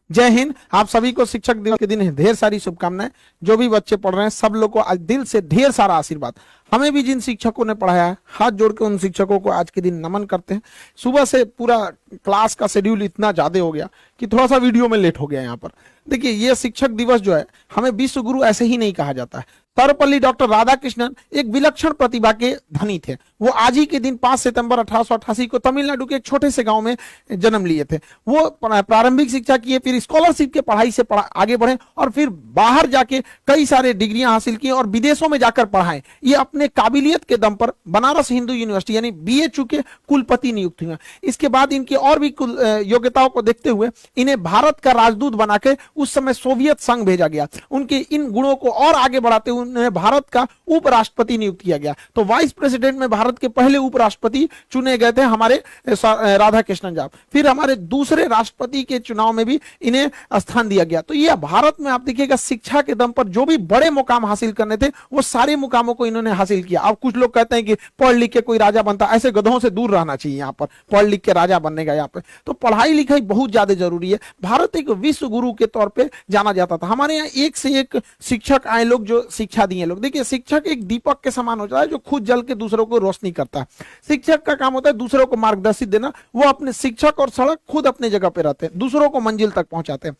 जय हिंद। आप सभी को शिक्षक दिवस के दिन ढेर सारी शुभकामनाएं। जो भी बच्चे पढ़ रहे हैं सब लोग को आज दिल से ढेर सारा आशीर्वाद। हमें भी जिन शिक्षकों ने पढ़ाया है हाथ जोड़ के उन शिक्षकों को आज के दिन नमन करते हैं। सुबह से पूरा क्लास का शेड्यूल इतना ज्यादा हो गया कि थोड़ा सा वीडियो में लेट हो गया यहाँ पर। देखिए, ये शिक्षक दिवस जो है हमें विश्व गुरु ऐसे ही नहीं कहा जाता है। सर्वपल्ली डॉक्टर राधाकृष्णन एक विलक्षण प्रतिभा के धनी थे। वो आज ही के दिन 5 सितंबर 1888 को तमिलनाडु के एक छोटे से गांव में जन्म लिए थे। वो प्रारंभिक शिक्षा किए, फिर स्कॉलरशिप के पढ़ाई से आगे बढ़े और फिर बाहर जाके कई सारे डिग्रियां हासिल की और विदेशों में जाकर पढ़ाए। ये अपने काबिलियत के दम पर बनारस हिंदू यूनिवर्सिटी यानी BHU के कुलपति नियुक्त हुए। इसके बाद इनकी और भी योग्यताओं को देखते हुए इन्हें भारत का राजदूत बनाकर उस समय सोवियत संघ भेजा गया। उनके इन गुणों को और आगे बढ़ाते हुए उन्हें भारत का उपराष्ट्रपति नियुक्त किया गया। तो वाइस प्रेसिडेंट में भारत के पहले उपराष्ट्रपति चुने गए थे हमारे राधाकृष्णन जी। फिर हमारे दूसरे राष्ट्रपति के चुनाव में भी इन्हें स्थान दिया गया। तो ये भारत में आप देखिएगा शिक्षा के दम पर जो भी बड़े मुकाम हासिल करने थे वो सारे मुकामों को इन्होंने हासिल किया। अब कुछ लोग कहते हैं कि पढ़ लिख के कोई राजा बनता, ऐसे गधों से दूर रहना चाहिए। यहाँ पर पढ़ लिख के राजा बनने का यहाँ पे तो पढ़ाई लिखाई बहुत ज्यादा जरूरी है। भारत एक विश्व गुरु के तौर पर जाना जाता था। हमारे यहाँ एक से एक शिक्षक आए लोग जो शिक्षा दिए लोग। देखिए, शिक्षक एक दीपक के समान होता है जो खुद जल के दूसरों को रोशनी करता है। शिक्षक का काम होता है दूसरों को मार्गदर्शित देना। वो अपने शिक्षक और सड़क खुद अपने जगह पे रहते हैं, दूसरों को मंजिल तक पहुंचाते हैं।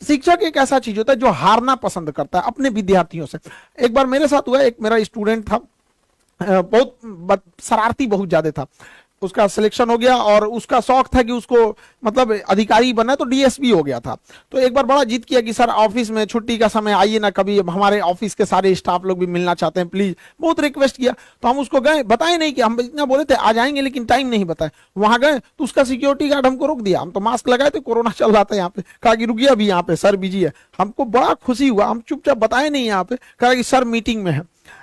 शिक्षक एक ऐसा चीज होता है जो हारना पसंद करता है अपने विद्यार्थियों से। एक बार मेरे साथ हुआ, एक मेरा स्टूडेंट था, बहुत शरारती बहुत ज्यादा था। उसका सिलेक्शन हो गया और उसका शौक था कि उसको मतलब अधिकारी बनना, तो DSP हो गया था। तो एक बार बड़ा जिद किया कि सर ऑफिस में छुट्टी का समय आइए ना कभी, हमारे ऑफिस के सारे स्टाफ लोग भी मिलना चाहते हैं प्लीज। बहुत रिक्वेस्ट किया तो हम उसको गए, बताए नहीं कि हम इतना बोले थे आ जाएंगे लेकिन टाइम नहीं बताए। वहां गए तो उसका सिक्योरिटी गार्ड हमको रोक दिया। हम तो मास्क लगाए थे, कोरोना चल रहा था यहाँ पे। कहा कि रुकिए अभी यहाँ पे सर बिजी है। हमको बड़ा खुशी हुआ, हम चुपचाप बताए नहीं यहाँ पे। कहा कि सर मीटिंग में है।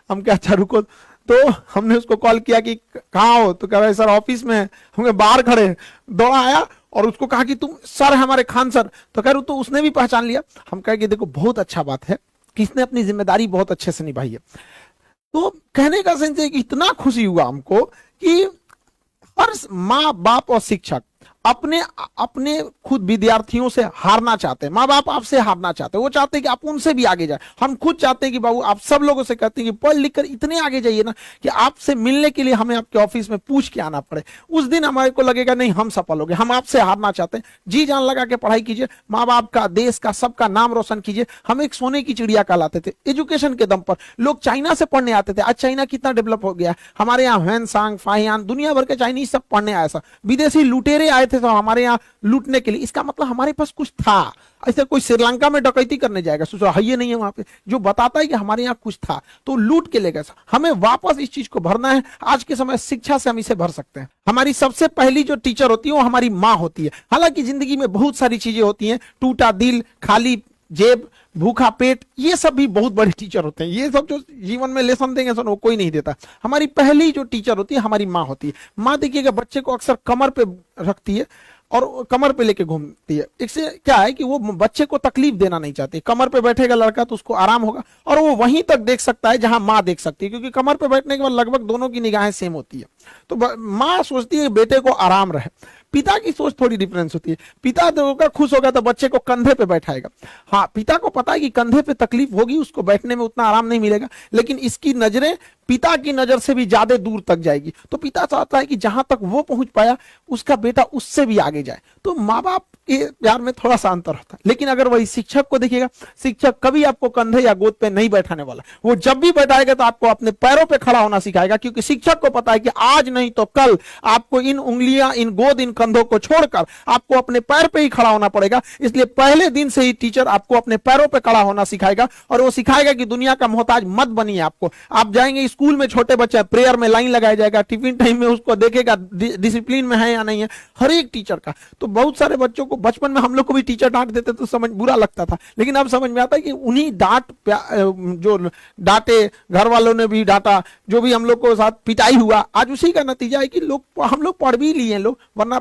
हम क्या अच्छा रुको। तो हमने उसको कॉल किया कि कहाँ हो, तो कह रहे सर ऑफिस में है। हम बाहर खड़े हैं। दौड़ा आया और उसको कहा कि तुम सर हमारे खान सर। तो कह रहे तो उसने भी पहचान लिया। हम कहे कि देखो बहुत अच्छा बात है कि इसने अपनी जिम्मेदारी बहुत अच्छे से निभाई है। तो कहने का सेंस है कि इतना खुशी हुआ हमको कि हर माँ बाप और शिक्षक अपने अपने खुद विद्यार्थियों से हारना चाहते हैं। माँ बाप आपसे हारना चाहते हैं, वो चाहते हैं कि आप उनसे भी आगे जाए। हम खुद चाहते हैं कि बाबू आप सब लोगों से कहते हैं कि पढ़ लिख कर इतने आगे जाइए ना कि आपसे मिलने के लिए हमें आपके ऑफिस में पूछ के आना पड़े। उस दिन हमारे को लगेगा नहीं हम सफल हो गए। हम आपसे हारना चाहते हैं। जी जान लगा के पढ़ाई कीजिए, माँ बाप का, देश का, सबका नाम रोशन कीजिए। हम एक सोने की चिड़िया कहलाते थे एजुकेशन के दम पर। लोग चाइना से पढ़ने आते थे, आज चाइना कितना डेवलप हो गया। हमारे यहाँ ह्वेनसांग, फाहियान, दुनिया भर के चाइनीज सब पढ़ने आए। विदेशी लुटेरे आए थे तो हमारे यहाँ लूटने के लिए। इसका मतलब हमारे पास कुछ था। ऐसे कोई श्रीलंका में डकैती करने जाएगा, सोचो है ये नहीं है वहां पे, जो बताता है कि हमारे यहाँ कुछ था तो लूट के ले गए। हमें वापस इस चीज को भरना है। आज के समय शिक्षा से हम इसे भर सकते हैं। हमारी सबसे पहली जो टीचर होती है वो हमारी माँ होती है। हालांकि जिंदगी में बहुत सारी चीजें होती हैं, टूटा दिल, खाली जेब, भूखा पेट, ये सब भी बहुत बड़े टीचर होते हैं। ये सब जो जीवन में लेसन देंगे वो कोई नहीं देता। हमारी पहली जो टीचर होती है हमारी माँ होती है। माँ देखिएगा बच्चे को अक्सर कमर पे रखती है और कमर पे लेके घूमती है। इससे क्या है कि वो बच्चे को तकलीफ देना नहीं चाहती। कमर पे बैठेगा लड़का तो उसको आराम होगा और वो वहीं तक देख सकता है जहां माँ देख सकती है, क्योंकि कमर पे बैठने के बाद लगभग दोनों की निगाहें सेम होती है। तो माँ सोचती है बेटे को आराम रहे। पिता की सोच थोड़ी डिफरेंस होती है। पिता होगा खुश होगा तो बच्चे को कंधे पे बैठाएगा। हाँ, पिता को पता है कि कंधे पे तकलीफ होगी, उसको बैठने में उतना आराम नहीं मिलेगा, लेकिन इसकी नजरें पिता की नजर से भी ज्यादा दूर तक जाएगी। तो पिता चाहता है कि जहां तक वो पहुंच पाया उसका बेटा उससे भी आगे जाए। तो माँ बाप के प्यार में थोड़ा सा अंतर होता है। लेकिन अगर वही शिक्षक को देखिएगा, शिक्षक कभी आपको कंधे या गोद पे नहीं बैठाने वाला। वो जब भी बैठाएगा तो आपको अपने पैरों पे खड़ा होना सिखाएगा, क्योंकि शिक्षक को पता है कि आज नहीं तो कल आपको इन उंगलियां, इन गोद, इन कंधों को छोड़कर आपको अपने पैर पे ही खड़ा होना पड़ेगा। इसलिए पहले दिन से ही टीचर आपको अपने पैरों पे खड़ा होना सिखाएगा और वो सिखाएगा कि दुनिया का मोहताज मत बनिए। आपको आप जाएंगे स्कूल में, छोटे बच्चे प्रेयर में लाइन लगाया जाएगा, टिफिन टाइम में उसको देखेगा डिसिप्लिन में है या नहीं है, हर एक टीचर का। तो बहुत सारे बच्चों को बचपन में हम लोग को भी टीचर डांट देते तो समझ बुरा लगता था, लेकिन अब समझ में आता है कि उन्हीं जो डांटे, घर वालों ने भी डांटा, जो भी हम लोग को साथ पिटाई हुआ, आज उसी का नतीजा है कि हम लोग पढ़ भी लिए लोग। वरना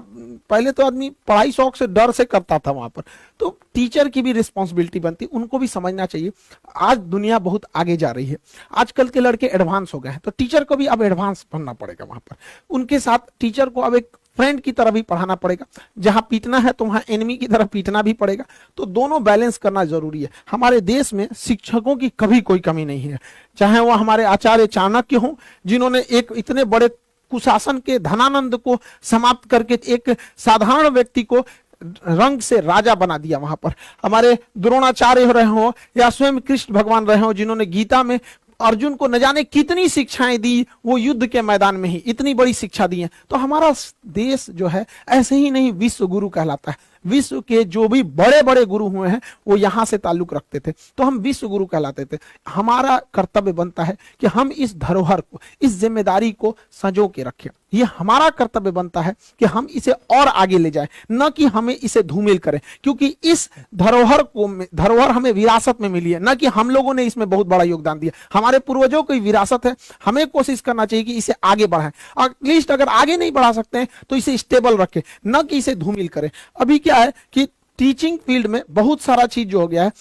पहले तो आदमी पढ़ाई शौक से डर से करता था वहां पर। तो टीचर की भी रिस्पॉन्सिबिलिटी बनती, उनको भी समझना चाहिए। आज दुनिया बहुत आगे जा रही है, आजकल के लड़के एडवांस हो गए हैं, तो टीचर को भी अब एडवांस बनना पड़ेगा वहां पर। उनके साथ टीचर को अब एक फ्रेंड की तरह भी पढ़ाना पड़ेगा, जहां पीटना है तो वहां एनिमी की तरह पीटना भी पड़ेगा। तो दोनों बैलेंस करना जरूरी है। हमारे देश में शिक्षकों की कभी कोई कमी नहीं है, चाहे वो हमारे आचार्य चाणक्य हों, जिन्होंने एक इतने बड़े कुशासन के धनानंद को समाप्त करके एक साधारण व्यक्ति को रंग से राजा बना दिया। वहां पर हमारे द्रोणाचार्य रहे हो या स्वयं कृष्ण भगवान रहे हो, जिन्होंने गीता में अर्जुन को न जाने कितनी शिक्षाएं दी, वो युद्ध के मैदान में ही इतनी बड़ी शिक्षा दी है। तो हमारा देश जो है ऐसे ही नहीं विश्व गुरु कहलाता है। विश्व के जो भी बड़े बड़े गुरु हुए हैं वो यहां से ताल्लुक रखते थे, तो हम विश्व गुरु कहलाते थे। हमारा कर्तव्य बनता है कि हम इस धरोहर को, इस जिम्मेदारी को संजो के रखें। ये हमारा कर्तव्य बनता है कि हम इसे और आगे ले जाएं, न कि हमें इसे धूमिल करें, क्योंकि इस धरोहर हमें विरासत में मिली है, न कि हम लोगों ने इसमें बहुत बड़ा योगदान दिया। हमारे पूर्वजों की विरासत है, हमें कोशिश करना चाहिए कि इसे आगे बढ़ाएं। एटलीस्ट अगर आगे नहीं बढ़ा सकते हैं तो इसे स्टेबल रखें, न कि इसे धूमिल करें। अभी क्या है कि टीचिंग फील्ड में बहुत सारा चीज जो हो गया है,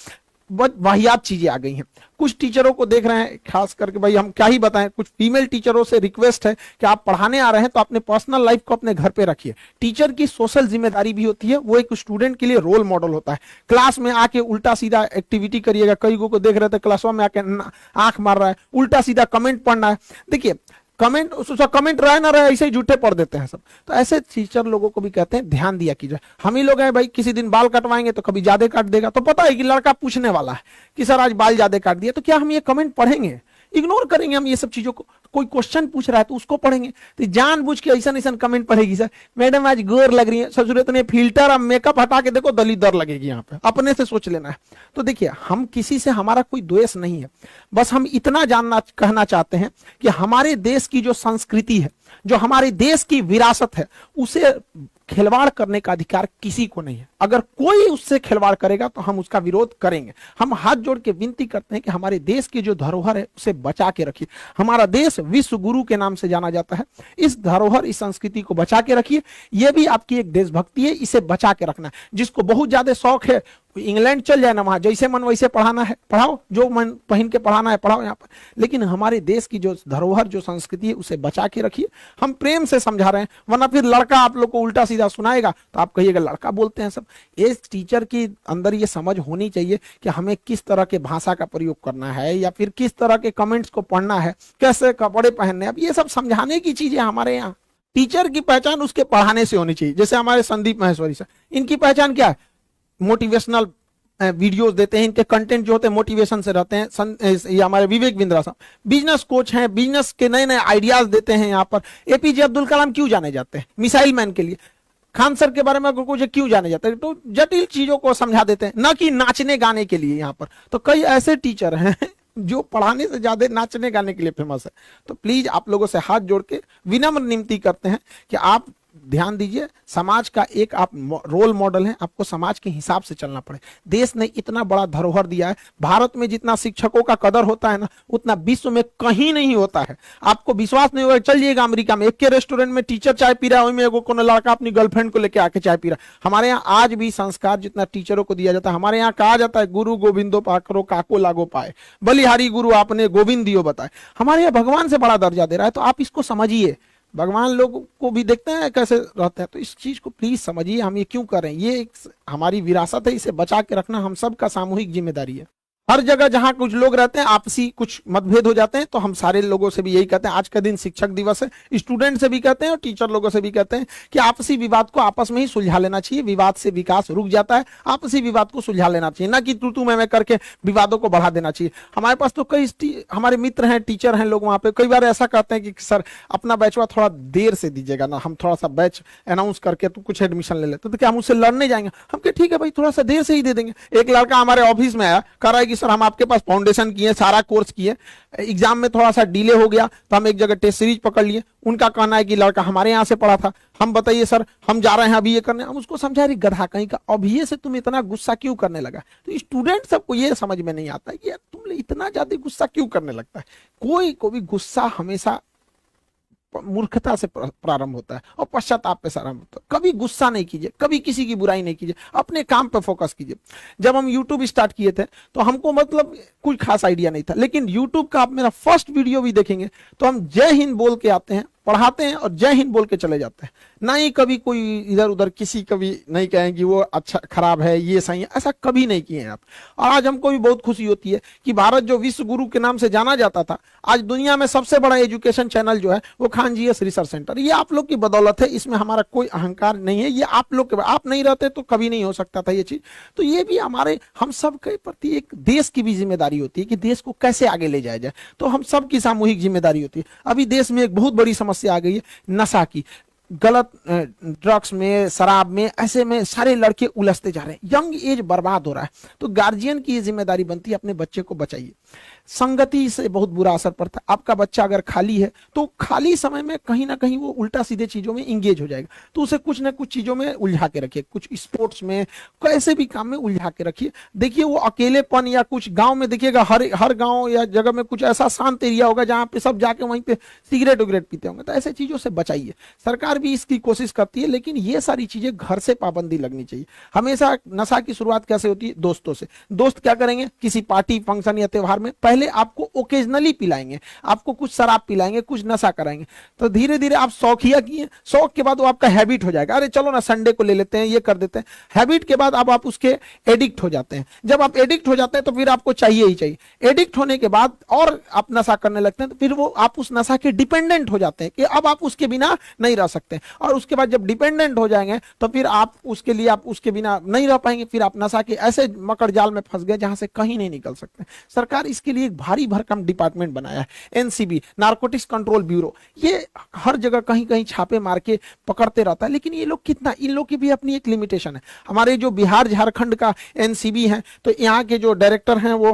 वाहियात चीजें आ गई हैं। कुछ टीचरों को देख रहे हैं, खास करके भाई हम क्या ही बताएं, कुछ फीमेल टीचरों से रिक्वेस्ट है कि आप पढ़ाने आ रहे हैं तो अपने पर्सनल लाइफ को अपने घर पे रखिए। टीचर की सोशल जिम्मेदारी भी होती है, वो एक स्टूडेंट के लिए रोल मॉडल होता है। क्लास में आके उल्टा सीधा एक्टिविटी करिएगा। कई को देख रहे थे क्लासों में आके आंख मार रहा है, उल्टा सीधा कमेंट पढ़ना है। देखिए कमेंट रहे ना रहे ऐसे ही झूठे पढ़ देते हैं सब। तो ऐसे टीचर लोगों को भी कहते हैं ध्यान दिया कीजिए। हम ही लोग हैं भाई, किसी दिन बाल कटवाएंगे तो कभी ज्यादा काट देगा, तो पता है कि लड़का पूछने वाला है कि सर आज बाल ज्यादा काट दिया, तो क्या हम ये कमेंट पढ़ेंगे? इग्नोर करेंगे हम ये सब चीजों को। कोई क्वेश्चन पूछ रहा है तो उसको पढ़ेंगे, तो जानबूझ के ऐसा ऐसा कमेंट पढ़ेगी, सर मैडम आज गोर लग रही है, ससुरत ने फिल्टर और मेकअप हटा के देखो दलिदर लगेगी। यहाँ पे अपने से सोच लेना है। तो देखिए, हम किसी से, हमारा कोई द्वेष नहीं है, बस हम इतना कहना चाहते हैं कि हमारे देश की जो संस्कृति है, जो हमारे देश की विरासत है, उसे खिलवाड़ करने का अधिकार किसी को नहीं है। अगर कोई उससे खिलवाड़ करेगा तो हम उसका विरोध करेंगे। हम हाथ जोड़ के विनती करते हैं कि हमारे देश की जो धरोहर है उसे बचा के रखिए। हमारा देश विश्व गुरु के नाम से जाना जाता है। इस धरोहर, इस संस्कृति को बचा के रखिए। यह भी आपकी एक देशभक्ति है, इसे बचा के रखना है। जिसको बहुत ज्यादा शौक है इंग्लैंड चल जाए ना, वहां जैसे मन वैसे पढ़ाना है पढ़ाओ, जो मन पहन के पढ़ाना है पढ़ाओ यहाँ पर, लेकिन हमारे देश की जो धरोहर, जो संस्कृति है, उसे बचा के रखिए। हम प्रेम से समझा रहे हैं, वरना फिर लड़का आप लोग को उल्टा सीधा सुनाएगा तो आप कहिएगा लड़का बोलते हैं सब। इस टीचर की अंदर ये समझ होनी चाहिए कि हमें किस तरह के भाषा का प्रयोग करना है, या फिर किस तरह के कमेंट्स को पढ़ना है, कैसे कपड़े पहनने। अब ये सब समझाने की चीजें हमारे यहाँ। टीचर की पहचान उसके पढ़ाने से होनी चाहिए। जैसे हमारे संदीप महेश्वरी सर, इनकी पहचान क्या है? मोटिवेशनल वीडियोस देते हैं, इनके कंटेंट जो होते हैं मोटिवेशन से रहते हैं। ये हमारे विवेक बिंद्रा साहब बिजनेस कोच हैं, बिजनेस के नए नए आइडियाज देते हैं। यहाँ पर एपीजे अब्दुल कलाम क्यों जाने जाते हैं? मिसाइल मैन के लिए। खान सर के बारे में कुछ क्यों जाने जाते हैं? तो जटिल चीजों को समझा देते हैं, न कि नाचने गाने के लिए। यहाँ पर तो कई ऐसे टीचर हैं जो पढ़ाने से ज्यादा नाचने गाने के लिए फेमस है। तो प्लीज आप लोगों से हाथ जोड़ के विनम्र विनती करते हैं कि आप ध्यान दीजिए। समाज का एक आप रोल मॉडल हैं, आपको समाज के हिसाब से चलना पड़े। देश ने इतना बड़ा धरोहर दिया है। भारत में जितना शिक्षकों का कदर होता है ना, उतना विश्व में कहीं नहीं होता है। आपको विश्वास नहीं होगा, चलिएगा अमेरिका में, एक के रेस्टोरेंट में टीचर चाय पी रहा है, वहीं में एगो कोनो लड़का अपनी गर्लफ्रेंड को लेकर आके चाय पी रहा है। हमारे यहाँ आज भी संस्कार जितना टीचरों को दिया जाता है, हमारे यहाँ कहा जाता है गुरु गोविंदो पाकरो काको लागो पाए, बलिहारी गुरु आपने गोविंद दियो बताए। हमारे यहाँ भगवान से बड़ा दर्जा दे रहा है। तो आप इसको समझिए। भगवान लोग को भी देखते हैं कैसे रहते हैं, तो इस चीज को प्लीज समझिए। हम ये क्यों कर रहे हैं? ये एक हमारी विरासत है, इसे बचा के रखना हम सबका सामूहिक जिम्मेदारी है। हर जगह जहां कुछ लोग रहते हैं, आपसी कुछ मतभेद हो जाते हैं, तो हम सारे लोगों से भी यही कहते हैं। आज का दिन शिक्षक दिवस है, स्टूडेंट से भी कहते हैं और टीचर लोगों से भी कहते हैं कि आपसी विवाद को आपस में ही सुलझा लेना चाहिए। विवाद से विकास रुक जाता है। आपसी विवाद को सुलझा लेना चाहिए, ना कि तू मैं करके विवादों को बढ़ा देना चाहिए। हमारे पास तो कई हमारे मित्र हैं, टीचर हैं लोग, वहां पे कई बार ऐसा कहते हैं कि सर अपना बैचवा थोड़ा देर से दीजिएगा ना, हम थोड़ा सा बैच अनाउंस करके तो कुछ एडमिशन ले लेते, तो क्या हम उससे लड़ने जाएंगे? हम कहे ठीक है भाई, थोड़ा सा देर से ही दे देंगे। एक लड़का हमारे ऑफिस में आया, कह रहा है कि सर हम आपके पास फाउंडेशन किए, सारा कोर्स किए, एग्जाम में थोड़ा सा डिले हो गया तो हम एक जगह टेस्ट सीरीज पकड़ लिए। उनका कहना है कि लड़का हमारे यहाँ से पढ़ा था, हम बताइए सर हम जा रहे हैं अभी ये करने। हम उसको समझा रही गधा कहीं का, अब ये से तुम इतना गुस्सा क्यों करने लगा? तो स्टूडेंट सबको ये समझ में नहीं आता है कि यार तुम इतना ज्यादा गुस्सा क्यों करने लगता है। कोई को भी गुस्सा हमेशा मूर्खता से प्रारंभ होता है और पश्चाताप पे आरंभ होता है। कभी गुस्सा नहीं कीजिए, कभी किसी की बुराई नहीं कीजिए, अपने काम पे फोकस कीजिए। जब हम YouTube स्टार्ट किए थे तो हमको मतलब कुछ खास आइडिया नहीं था, लेकिन YouTube का आप मेरा फर्स्ट वीडियो भी देखेंगे तो हम जय हिंद बोल के आते हैं पढ़ाते हैं और जय हिंद बोल के चले जाते हैं। ना ही कभी कोई इधर उधर किसी कभी नहीं कहें कि वो अच्छा खराब है ये सही है, ऐसा कभी नहीं किए हैं आप। और आज हमको भी बहुत खुशी होती है कि भारत जो विश्व गुरु के नाम से जाना जाता था, आज दुनिया में सबसे बड़ा एजुकेशन चैनल जो है वो खान जी रिसर्च सेंटर। ये आप लोग की बदौलत है, इसमें हमारा कोई अहंकार नहीं है, ये आप लोग के, आप नहीं रहते तो कभी नहीं हो सकता था ये चीज। तो ये भी हमारे हम सब के प्रति एक देश की भी जिम्मेदारी होती है कि देश को कैसे आगे ले जाया जाए। तो हम सब की सामूहिक जिम्मेदारी होती है। अभी देश में एक बहुत बड़ी समस्या आ गई है नशा की, गलत ड्रग्स में, शराब में, ऐसे में सारे लड़के उलझते जा रहे हैं, यंग एज बर्बाद हो रहा है। तो गार्जियन की ये जिम्मेदारी बनती है, अपने बच्चे को बचाइए। संगति से बहुत बुरा असर पड़ता है। आपका बच्चा अगर खाली है तो खाली समय में कहीं ना कहीं वो उल्टा सीधे चीजों में इंगेज हो जाएगा, तो उसे कुछ ना कुछ चीजों में उलझा के रखिए, कुछ स्पोर्ट्स में, कैसे भी काम में उलझा के रखिए। देखिए वो अकेलेपन, या कुछ गांव में देखिएगा, हर गांव या जगह में कुछ ऐसा शांत एरिया होगा जहां पे सब जाके वहीं पे सिगरेट उगरेट पीते होंगे, तो ऐसे चीजों से बचाइए। सरकार भी इसकी कोशिश करती है, लेकिन ये सारी चीजें घर से पाबंदी लगनी चाहिए। हमेशा नशा की शुरुआत कैसे होती है? दोस्तों से। दोस्त क्या करेंगे? किसी पार्टी फंक्शन या त्योहार में पहले आपको ओकेजनली पिलाएंगे, आपको कुछ शराब पिलाएंगे, कुछ नशा कराएंगे, तो धीरे धीरे आप शौकिया किए, शौक के बाद वो आपका हैबिट हो जाएगा। अरे चलो ना संडे को ले लेते हैं, ये कर देते हैं। हैबिट के बाद अब आप उसके एडिक्ट हो जाते हैं। जब आप एडिक्ट हो जाते हैं तो फिर आपको चाहिए ही चाहिए। एडिक्ट होने के बाद और आप नशा करने लगते हैं, तो फिर वो आप उस नशा के डिपेंडेंट हो जाते हैं कि अब आप उसके बिना नहीं रह सकते। और उसके बाद जब डिपेंडेंट हो जाएंगे तो फिर आप उसके लिए, आप उसके बिना नहीं रह पाएंगे, फिर आप नशा के ऐसे मकड़ जाल में फंस गए जहां से कहीं नहीं निकल सकते। सरकार इसके लिए एक भारी भरकम डिपार्टमेंट बनाया है, एनसीबी, नारकोटिक्स कंट्रोल ब्यूरो। ये हर जगह कहीं कहीं छापे मार के पकड़ते रहता है, लेकिन ये लोग कितना, इन लोग की भी अपनी एक लिमिटेशन है। हमारे जो बिहार झारखंड का एनसीबी है, तो यहाँ के जो डायरेक्टर हैं वो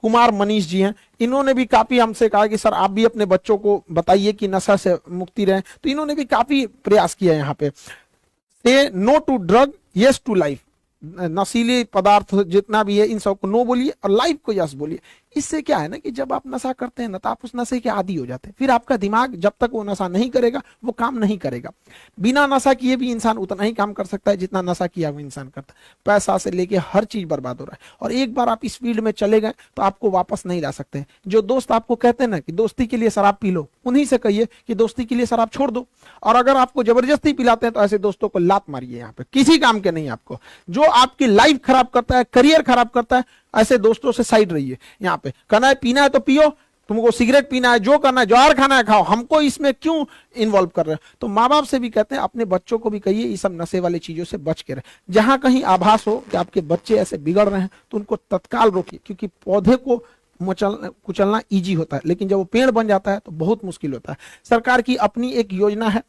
कुमार मनीष जी हैं, इन्होंने भी काफी हमसे कहा कि सर आप भी अपने बच्चों को बताइए कि नशा से मुक्ति रहे। तो इन्होंने भी काफी प्रयास किया यहाँ पे। Say no to drug, yes to life. नशीले पदार्थ जितना भी है इन सबको नो बोलिए और लाइफ को यस बोलिए। इससे क्या है ना कि जब आप नशा करते हैं ना, तो आप उस नशे के आदी हो जाते हैं। फिर आपका दिमाग जब तक वो नशा नहीं करेगा वो काम नहीं करेगा। बिना नशा किए भी इंसान उतना ही काम कर सकता है जितना नशा किया हुआ इंसान करता है। पैसा से लेके हर चीज बर्बाद हो रहा है, और एक बार आप इस फील्ड में चले गए तो आपको वापस नहीं ला सकते। जो दोस्त आपको कहते हैं ना कि दोस्ती के लिए शराब पी लो, उन्हीं से कहिए कि दोस्ती के लिए शराब छोड़ दो। और अगर आपको जबरदस्ती पिलाते हैं तो ऐसे दोस्तों को लात मारिए, यहाँ पे किसी काम के नहीं आपको। जो आपकी लाइफ खराब करता है, करियर खराब करता है, ऐसे दोस्तों से साइड रहिए। यहाँ पे करना है, पीना है तो पियो, तुमको सिगरेट पीना है, जो करना है, जौहर खाना है खाओ, हमको इसमें क्यों इन्वॉल्व कर रहे हैं। तो माँ बाप से भी कहते हैं, अपने बच्चों को भी कहिए ये सब नशे वाली चीजों से बच के रहे। जहां कहीं आभास हो कि आपके बच्चे ऐसे बिगड़ रहे हैं तो उनको तत्काल रोकिए, क्योंकि पौधे को कुचलना इजी होता है, लेकिन जब वो पेड़ बन जाता है तो बहुत मुश्किल होता है। सरकार की अपनी एक योजना है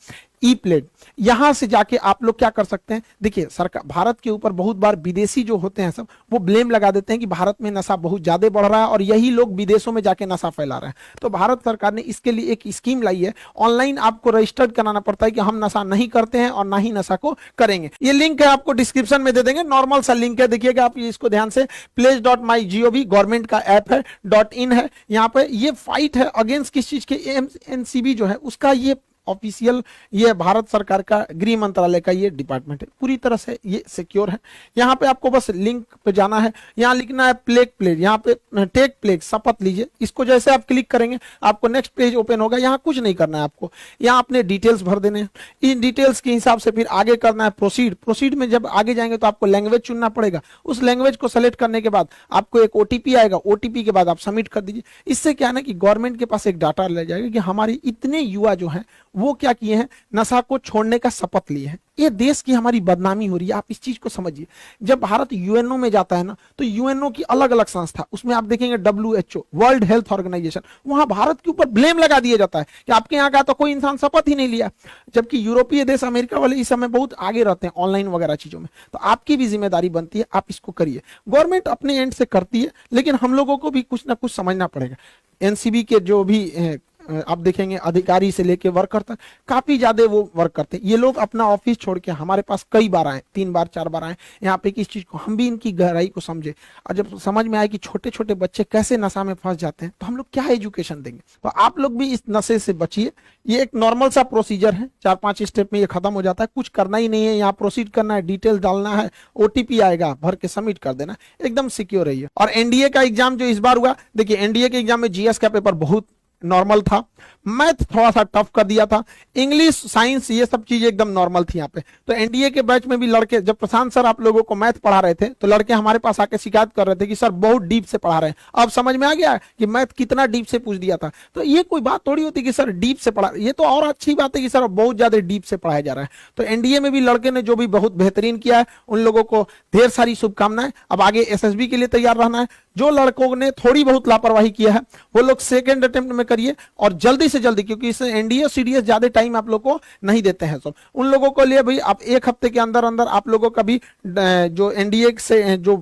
ई प्लेट, यहां से जाके आप लोग क्या कर सकते हैं। देखिए सरकार, भारत के ऊपर बहुत बार विदेशी जो होते हैं सब, वो ब्लेम लगा देते हैं कि भारत में नशा बहुत ज्यादा बढ़ रहा है और यही लोग विदेशों में जाके नशा फैला रहे हैं। तो भारत सरकार ने इसके लिए एक स्कीम लाई है। ऑनलाइन आपको रजिस्टर्ड कराना पड़ता है कि हम नशा नहीं करते हैं और ना ही नशा को करेंगे। ये लिंक है, आपको डिस्क्रिप्शन में दे देंगे, नॉर्मल सा लिंक है, देखिएगा आप इसको ध्यान से। pledge.mygov गवर्नमेंट का ऐप है, .in है। यहाँ पे ये फाइट है अगेंस्ट किस चीज के, एनसीबी जो है उसका ये ऑफिशियल, ये भारत सरकार का गृह मंत्रालय का ये डिपार्टमेंट है, पूरी तरह से ये सिक्योर है। यहाँ पे आपको बस लिंक पे जाना है, यहाँ लिखना है प्लेग प्लेज, यहाँ पे टेक प्लेग, शपथ लीजिए। इसको जैसे आप क्लिक करेंगे आपको नेक्स्ट पेज ओपन होगा। यहाँ कुछ नहीं करना है आपको, यहाँ अपने डिटेल्स भर देने हैं। इन डिटेल्स के हिसाब से फिर आगे करना है प्रोसीड। प्रोसीड में जब आगे जाएंगे तो आपको लैंग्वेज चुनना पड़ेगा। उस लैंग्वेज को सेलेक्ट करने के बाद आपको एक ओटीपी आएगा, ओटीपी के बाद आप सबमिट कर दीजिए। इससे क्या है ना कि गवर्नमेंट के पास एक डाटा ले जाएगा कि हमारे इतने युवा जो हैं वो क्या किए हैं, नशा को छोड़ने का शपथ लिए हैं। ये देश की हमारी बदनामी हो रही है, आप इस चीज को समझिए। जब भारत यूएनओ में जाता है ना, तो यूएनओ की अलग अलग संस्था, उसमें आप देखेंगे WHO, वर्ल्ड हेल्थ ऑर्गेनाइजेशन, वहां भारत के ऊपर ब्लेम लगा दिया जाता है कि आपके यहाँ का तो कोई इंसान शपथ ही नहीं लिया। जबकि यूरोपीय देश, अमेरिका वाले इस समय बहुत आगे रहते हैं ऑनलाइन वगैरह चीजों में। तो आपकी भी जिम्मेदारी बनती है, आप इसको करिए। गवर्नमेंट अपने एंड से करती है, लेकिन हम लोगों को भी कुछ ना कुछ समझना पड़ेगा। एनसीबी के जो भी आप देखेंगे अधिकारी से लेके वर्कर तक काफी ज्यादा वो वर्क करते हैं। ये लोग अपना ऑफिस छोड़ के हमारे पास कई बार आए, 3 बार 4 बार आए यहाँ पे, किस चीज को हम भी इनकी गहराई को समझे। और जब समझ में आए कि छोटे छोटे बच्चे कैसे नशा में फंस जाते हैं तो हम लोग क्या एजुकेशन देंगे। तो आप लोग भी इस नशे से बचिए। ये एक नॉर्मल सा प्रोसीजर है, 4-5 स्टेप में ये खत्म हो जाता है। कुछ करना ही नहीं है, यहाँ प्रोसीड करना है, डिटेल डालना है, ओटीपी आएगा, भर के सबमिट कर देना, एकदम सिक्योर रहिए। और एनडीए का एग्जाम जो इस बार हुआ, देखिए एनडीए के एग्जाम में जीएस का पेपर बहुत नॉर्मल था, मैथ थोड़ा सा टफ कर दिया था, इंग्लिश साइंस ये सब चीजें एकदम नॉर्मल थी यहाँ पे। तो एनडीए के बैच में भी लड़के, जब प्रशांत सर आप लोगों को मैथ पढ़ा रहे थे तो लड़के हमारे पास आके शिकायत कर रहे थे कि सर बहुत डीप से पढ़ा रहे हैं। अब समझ में आ गया कि मैथ कितना डीप से पूछ दिया था। तो ये कोई बात थोड़ी होती कि सर डीप से पढ़ा, ये तो और अच्छी बात है कि सर बहुत ज्यादा डीप से पढ़ाया जा रहा है। तो एनडीए में भी लड़के ने जो भी बहुत बेहतरीन किया है, उन लोगों को ढेर सारी शुभकामनाएं। अब आगे एसएसबी के लिए तैयार रहना है। जो लड़कों ने थोड़ी बहुत लापरवाही किया है वो लोग सेकंड अटेम्प्ट में करिए और जल्दी से जल्दी, क्योंकि इससे एनडीए सीडीएस ज्यादा टाइम आप लोग को नहीं देते हैं। सब उन लोगों को लिए भाई आप एक हफ्ते के अंदर अंदर आप लोगों का भी जो एनडीए से जो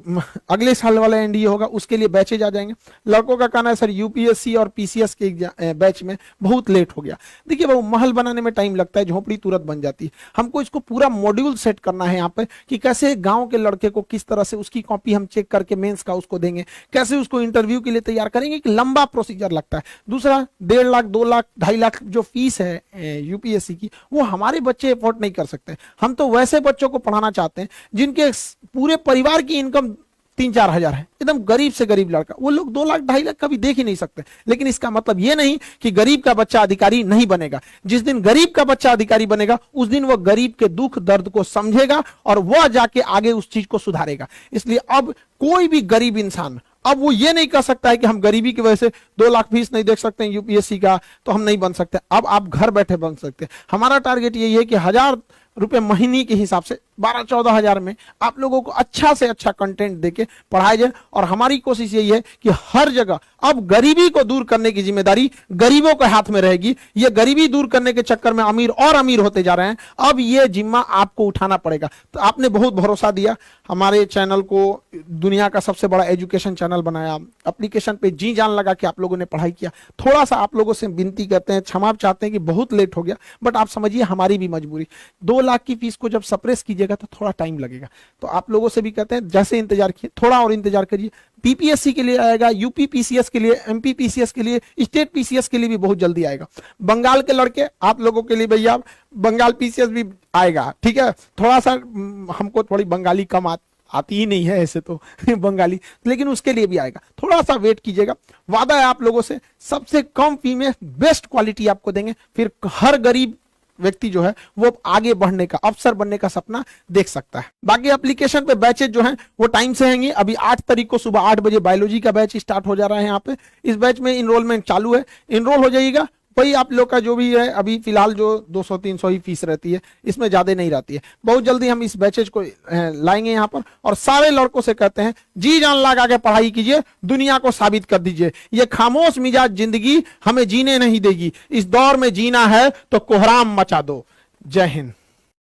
अगले साल वाला एनडीए होगा उसके लिए बैचेज आ जाएंगे। लड़कों का कहना है सर यूपीएससी और पीसीएस के बैच में बहुत लेट हो गया। देखिए वो महल बनाने में टाइम लगता है, झोपड़ी तुरंत बन जाती है। हमको इसको पूरा मॉड्यूल सेट करना है यहाँ पे कि कैसे गांव के लड़के को किस तरह से उसकी कॉपी हम चेक करके मेंस का उसको देंगे, कैसे उसको इंटरव्यू के लिए तैयार करेंगे। कि लंबा प्रोसीजर लगता है। दूसरा 1.5 लाख 2 लाख 2.5 लाख जो फीस है यूपीएससी की, वो हमारे बच्चे अफोर्ड नहीं कर सकते। हम तो वैसे बच्चों को पढ़ाना चाहते हैं जिनके पूरे परिवार की इनकम 3-4 हजार है, एकदम गरीब से गरीब लड़का, वो लोग 2 लाख 2.5 लाख कभी देख ही नहीं सकते। लेकिन इसका मतलब ये नहीं कि गरीब का बच्चा अधिकारी नहीं बनेगा। जिस दिन गरीब का बच्चा अधिकारी बनेगा उस दिन वो गरीब के दुख दर्द को समझेगा और वह जाके आगे उस चीज को सुधारेगा। इसलिए अब कोई भी गरीब इंसान अब वो ये नहीं कर सकता है कि हम गरीबी की वजह से 2 लाख फीस नहीं देख सकते हैं यूपीएससी का तो हम नहीं बन सकते। अब आप घर बैठे बन सकते हैं। हमारा टारगेट यही है कि 1000 रुपए महीने के हिसाब से 12-14 हजार में आप लोगों को अच्छा से अच्छा कंटेंट देके पढ़ाया जाए। और हमारी कोशिश यही है कि हर जगह अब गरीबी को दूर करने की जिम्मेदारी गरीबों के हाथ में रहेगी। ये गरीबी दूर करने के चक्कर में अमीर और अमीर होते जा रहे हैं, अब ये जिम्मा आपको उठाना पड़ेगा। तो आपने बहुत भरोसा दिया हमारे चैनल को, दुनिया का सबसे बड़ा एजुकेशन चैनल बनाया, एप्लीकेशन पे जी जान लगा कि आप लोगों ने पढ़ाई किया। थोड़ा सा आप लोगों से विनती करते हैं, क्षमा चाहते हैं कि बहुत लेट हो गया, बट आप समझिए हमारी भी मजबूरी। 2 लाख की फीस को जब सप्रेस कीजिएगा तो थोड़ा टाइम लगेगा। तो आप लोगों से भी कहते हैं जैसे इंतजार किए थोड़ा और इंतजार करिए। पीपीएससी के लिए आएगा, यूपी पीसीएस के लिए, एमपी पीसीएस के लिए, स्टेट पीसीएस के लिए भी बहुत जल्दी आएगा। बंगाल के लड़के आप लोगों के लिए भैया बंगाल पीसीएस भी आएगा, ठीक है। थोड़ा सा हमको थोड़ी बंगाली कम आती ही नहीं है ऐसे तो बंगाली, लेकिन उसके लिए भी आएगा। थोड़ा सा वेट कीजिएगा। वादा है आप लोगों से सबसे कम फी में बेस्ट क्वालिटी आपको देंगे। फिर हर गरीब व्यक्ति जो है वो आगे बढ़ने का, अफसर बनने का सपना देख सकता है। बाकी एप्लीकेशन पे बैचेज जो हैं वो टाइम से होंगे। अभी 8 तारीख को सुबह 8 बजे बायोलॉजी का बैच स्टार्ट हो जा रहा है। यहाँ पे इस बैच में इनरोलमेंट चालू है, इनरोल हो जाइएगा। वही आप लोग का जो भी है अभी फिलहाल जो 200-300 ही फीस रहती है, इसमें ज्यादा नहीं रहती है। बहुत jल्दी हम इस बैचेज को लाएंगे यहाँ पर और सारे लड़कों से कहते हैं जी जान लगा के पढ़ाई कीजिए, दुनिया को साबित कर दीजिए। ये खामोश मिजाज जिंदगी हमें जीने नहीं देगी। इस दौर में जीना है तो कोहराम मचा दो। जय हिंद।